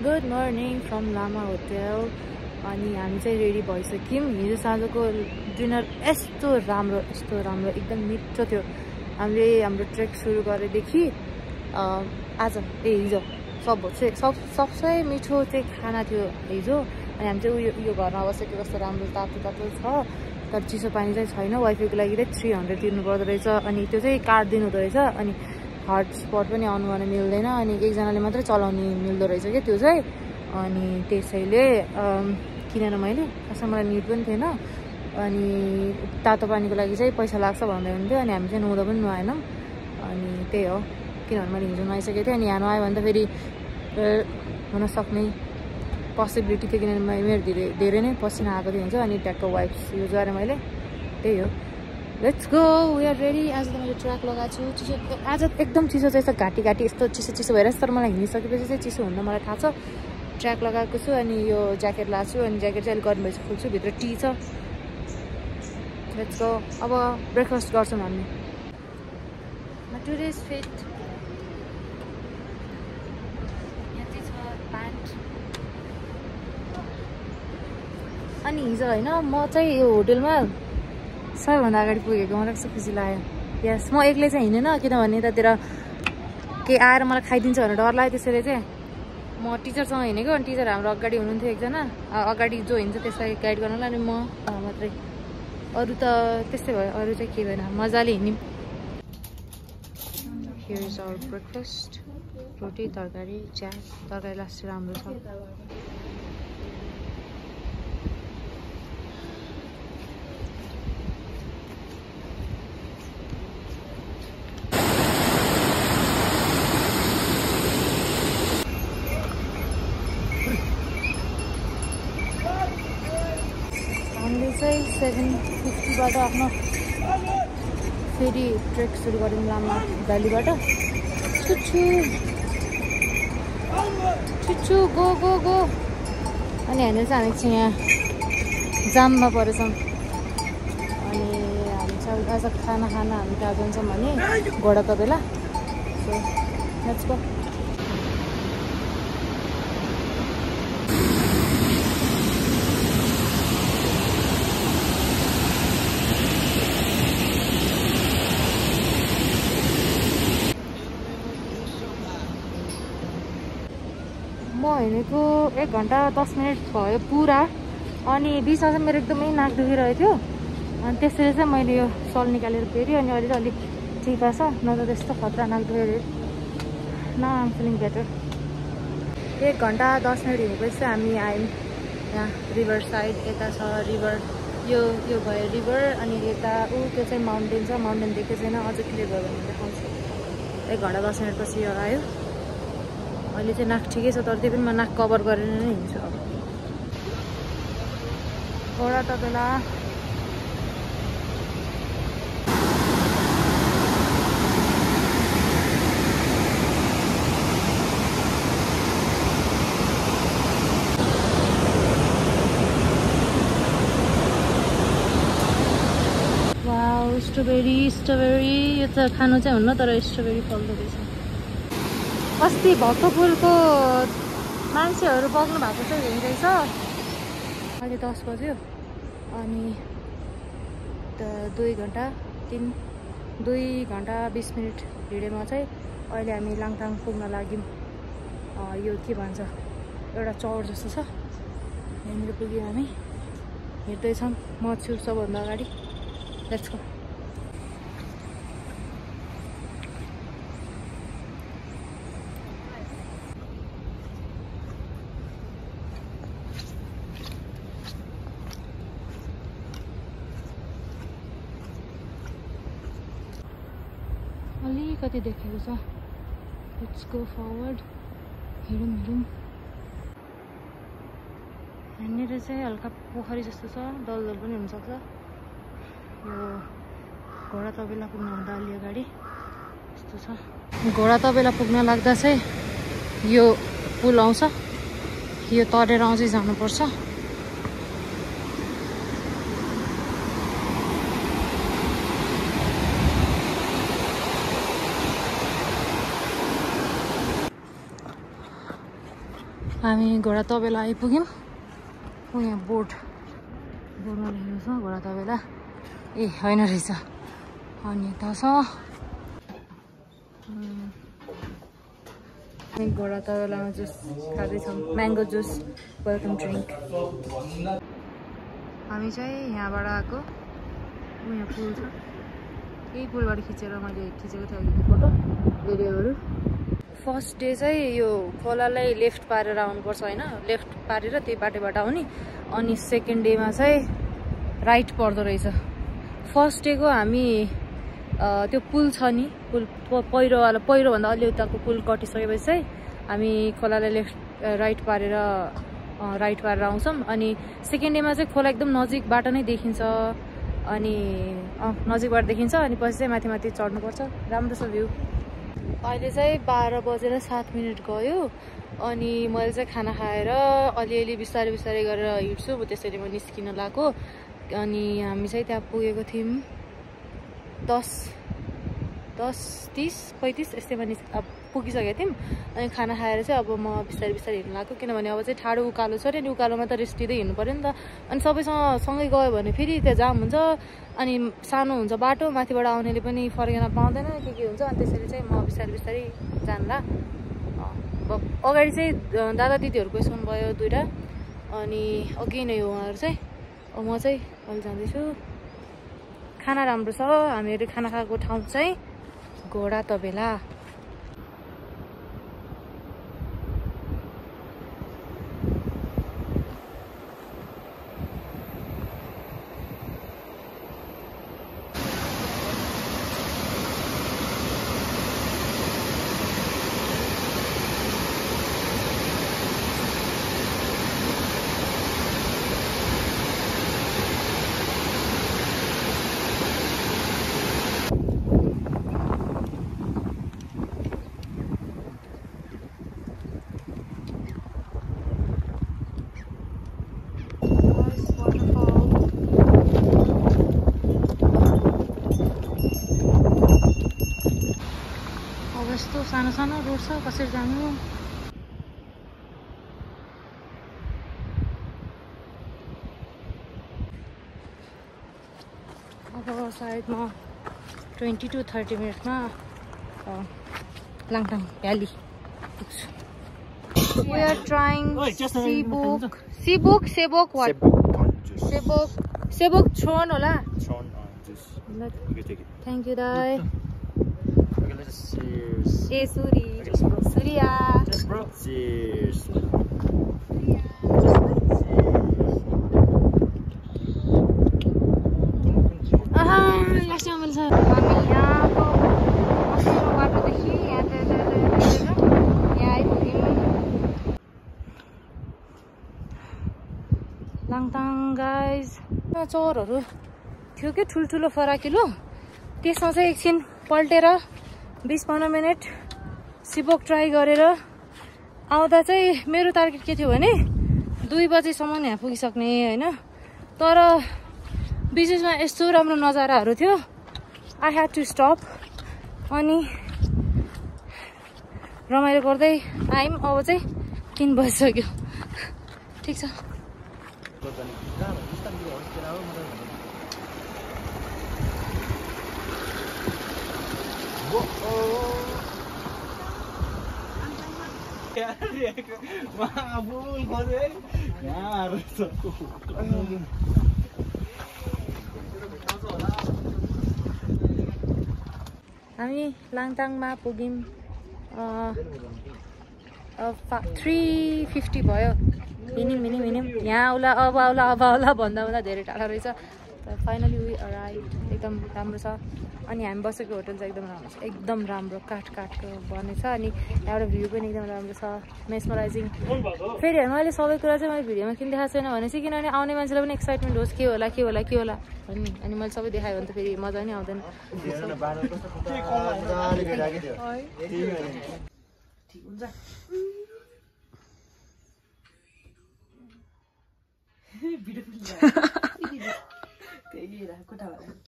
Good morning from Lama hotel. अनि हामी चाहिँ रेडी भइसक्यौँ। हिजो साँझको डिनर यस्तो राम्रो एकदम मिठो थियो। हामीले हाम्रो ट्रेक सुरु गरेदेखि आज हिजो सबसे मिठो चाहिँ खाना थियो हिजो। अनि हामी चाहिँ उयो घरमा बसेको कस्तो राम्रो तातो छ, तर चिसो पानी चाहिँ छैन। वाइफाईको लागि चाहिँ 300 तिर्नु पर्दो रहेछ। अनि त्यो चाहिँ कार्ड दिनु हुँदो रहेछ। अनि हटस्पट पनि अन गर्न मिल्दैन, अनि एकजनाले मात्रै चलाउनु मिल्दो रहेछ क्या त्यो चाहिँ। अनि त्यसैले किनेर मैले खासमा मलाई निड पनि थिएन। अनि तातो पानीको लागि चाहिँ पैसा लाग्छ भन्दै हुन्थ्यो। अनि हामी चाहिँ नुहाउँदा पनि नुहाएनौँ। अनि त्यही हो, किनभने मैले हिजो नुहाइसकेको थिएँ। अनि यहाँ नुहायो भने त फेरि हुनसक्ने पोसिबिलिटी थियो, किनभने मेरो धेरै नै पसिना आएको थियो हुन्छ। अनि ट्याक्क वाइप्स युज गरेँ मैले, त्यही हो। Let's go, we are ready. आज त मैले ट्र्याक लगाएको छु। चिसो आज एकदम चिसो चाहिँ यस्तो घाँटी यस्तो चिसो भइरहेछ, तर मलाई हिँडिसकेपछि चाहिँ चिसो हुन्न मलाई थाहा छ। ट्र्याक लगाएको छु अनि यो ज्याकेट लगाएको छु। अनि ज्याकेट चाहिँ अलिक गर्मी भएपछि खोल्छु, भित्र टी छ। लेट्स गो, अब ब्रेकफास्ट गर्छौँ हामी। टुडेज फिट यति छ प्यान्ट। अनि हिजो होइन, म चाहिँ यो होटेलमा सबैभन्दा अगाडि पुगेको, मलाई कस्तो खुसी लाग्यो। यस, म एक्लै चाहिँ हिँडेन, किनभने यतातिर केही आएर मलाई खाइदिन्छ भनेर डर लाग्यो। त्यसैले चाहिँ म टिचरसँग हिँडेको। अनि टिचर हाम्रो अगाडि हुनुहुन्थ्यो एकजना, अगाडि जो हिँड्छ त्यसलाई गाइड गर्नलाई। अनि म मात्रै, अरू त त्यस्तै भयो, अरू चाहिँ के भएन, मजाले हिँड्यौँ। हियर इज आवर ब्रेकफास्ट, रोटी तरकारी चिया। तरकारी लास्ट राम्रो छ। हामीले चाहिँ 7:50बाट आफ्नो फेरि ट्रेक सुरु गऱ्यौँ लामा भ्यालीबाट। छुच्छु गो गो गो। अनि यहाँनिर चाहिँ हामी चाहिँ यहाँ जाममा परेछौँ। अनि हामी चाहिँ आज खाना हामी कहाँ जान्छौँ भने घोडा तबेला। So let's go. म हिँडेको 1 घन्टा 10 मिनट भयो पुरा। अनि बिचमा चाहिँ मेरो एकदमै नाक दुखिरहेको थियो। अनि त्यसरी चाहिँ मैले यो सल निकालेर फेरि, अनि अहिले चाहिँ अलिक ठिक भएको छ, न त त्यस्तो खतरा नाक दुखेर। न आम फिलिङ बेटर। 1 घन्टा 10 मिनट हिँडेपछि चाहिँ हामी आयौँ यहाँ रिभर साइड। यता छ रिभर, यो भयो रिभर। अनि यता त्यो चाहिँ माउन्टेन छ। माउन्टेन देखेको छैन, अझ क्लियर भयो भने देखाउँछु। 1 घन्टा 10 मिनटपछि यो आयो। अहिले चाहिँ नाक ठिकै छ, तर त्यो पनि म नाक कभर गरेर नै हिँड्छु अब। घोडा तबेला वाउ, स्ट्रबेरी यो त खानु चाहिँ हुन्न, तर स्ट्रबेरी फल्दो रहेछ। अस्ति भक्तपुरको मान्छेहरू बग्नु भएको चाहिँ हिँड्दैछ। अहिले 10 बज्यो। अनि 2 घन्टा 20 मिनट हिँडेमा चाहिँ अहिले हामी लाङटाङ पुग्न लाग्यौँ। यो के भन्छ, एउटा चौर जस्तो छ, यहाँनिर पुग्यौँ हामी। हिँड्दैछौँ, म छु सबभन्दा अगाडि। Let's go. अलिकति देखेको छ। Let's go forward. हिँडौँ। यहाँनिर चाहिँ हल्का पोखरी जस्तो छ, दलदल पनि हुनसक्छ। यो घोडा तबेला पुग्नुभन्दा अलि अगाडि यस्तो छ। घोडा तबेला पुग्न लाग्दा चाहिँ यो पुल आउँछ, यो तरेर अझै जानुपर्छ। हामी घोडा तबेला आइपुग्यौँ। यहाँ बोर्डमा लेखेको छ घोडा तबेला। ए होइन रहेछ। अनि यता छ घोडा तबेलामा जुस खाँदैछौँ, म्याङ्गो जुस, वेलकम ड्रिङ्क। हामी चाहिँ यहाँबाट आएको। यहाँ पुल छ, यही पुलबाट खिचेर मैले खिचेको थिएँ फोटो भिडियोहरू। फर्स्ट डे चाहिँ यो खोलालाई लेफ्ट पारेर आउनुपर्छ होइन, लेफ्ट पारेर त्यही बाटोबाट आउने। अनि सेकेन्ड डेमा चाहिँ राइट पर्दो रहेछ। फर्स्ट डेको हामी त्यो पुल छ नि, पुल पहिरोभन्दा अलि उताको पुल कटिसकेपछि चाहिँ हामी खोलालाई राइट पारेर आउँछौँ। अनि सेकेन्ड डेमा चाहिँ खोला एकदम नजिकबाट नै देखिन्छ। अनि नजिकबाट देखिन्छ। अनि पछि चाहिँ माथि माथि चढ्नुपर्छ। राम्रो छ भ्यू। अहिले चाहिँ 12:07 गयो। अनि मैले चाहिँ खाना खाएर अलिअलि बिस्तारै बिस्तारै गरेर हिँड्छु, त्यसैले म निस्किन लागेको। अनि हामी चाहिँ त्यहाँ पुगेको थियौँ 10:30-35 यस्तैमा पुगिसकेको थियौँ। अनि खाना खाएर चाहिँ अब म बिस्तारै बिस्तारै हिँड्नु लाग्यो, किनभने अब चाहिँ ठाडो उकालो छ नि, उकालोमा त रेस्ट लिँदै हिँड्नु पऱ्यो नि त। अनि सबैसँग सँगै गयो भने फेरि त्यहाँ जाम हुन्छ, अनि सानो हुन्छ बाटो, माथिबाट आउनेले पनि फर्केन पाउँदैन, के हुन्छ। अनि त्यसरी चाहिँ म बिस्तारै बिस्तारै जान्ला। अगाडि चाहिँ दादा दिदीहरूको स्कुल भयो 2टा, अनि अघि नै हो उहाँहरू चाहिँ। म चाहिँ अहिले जाँदैछु। खाना राम्रो छ। हामीहरू खाना खाएको ठाउँ चाहिँ घोडा तबेला। यस्तो सानो सानो रोड छ, कसरी जानु? अब सायद म 20 to 30 मिनटमा लाङटाङ भ्याली पुग्छु। We are trying Seabok what? Seabok chon होला? Chon juice. You can take it. Thank you, Dai. Okay, let's cheers. Hey, Surya. Cheers, bro. Cheers. Langtang guys चौरहरू थियो कि ठुल्ठुलो फराकिलो, त्यसमा चाहिँ एकछिन पल्टेर 20-15 मिनट सिबोक ट्राई गरेर आउँदा चाहिँ मेरो टार्गेट के थियो भने 2 बजेसम्म यहाँ पुगिसक्ने होइन। तर बिचमा यस्तो राम्रो नजाराहरू थियो, आई ह्याड टु स्टप। अनि रमाइलो गर्दै आयौँ। अब चाहिँ 3 बजिसक्यो। ठिक छ। हामी लाङटाङमा पुग्यौँ 3:50 भयो। हिँड्यौँ यहाँ आउला भन्दा धेरै टाढा रहेछ। Finally we arrive. एकदम राम्रो छ। अनि हामी बसेको होटल चाहिँ एकदम राम्रो छ, एकदम राम्रो काठको बनेछ। अनि यहाँबाट भ्यू पनि एकदम राम्रो छ, मेस्मराइजिङ। फेरि मैले सबै कुरा चाहिँ मैले भिडियोमा किन देखाएको छैन भने चाहिँ किनभने आउने मान्छेलाई पनि एक्साइटमेन्ट होस्, के होला भन्ने। अनि मैले सबै देखायो भने त फेरि मजा नै आउँदैन।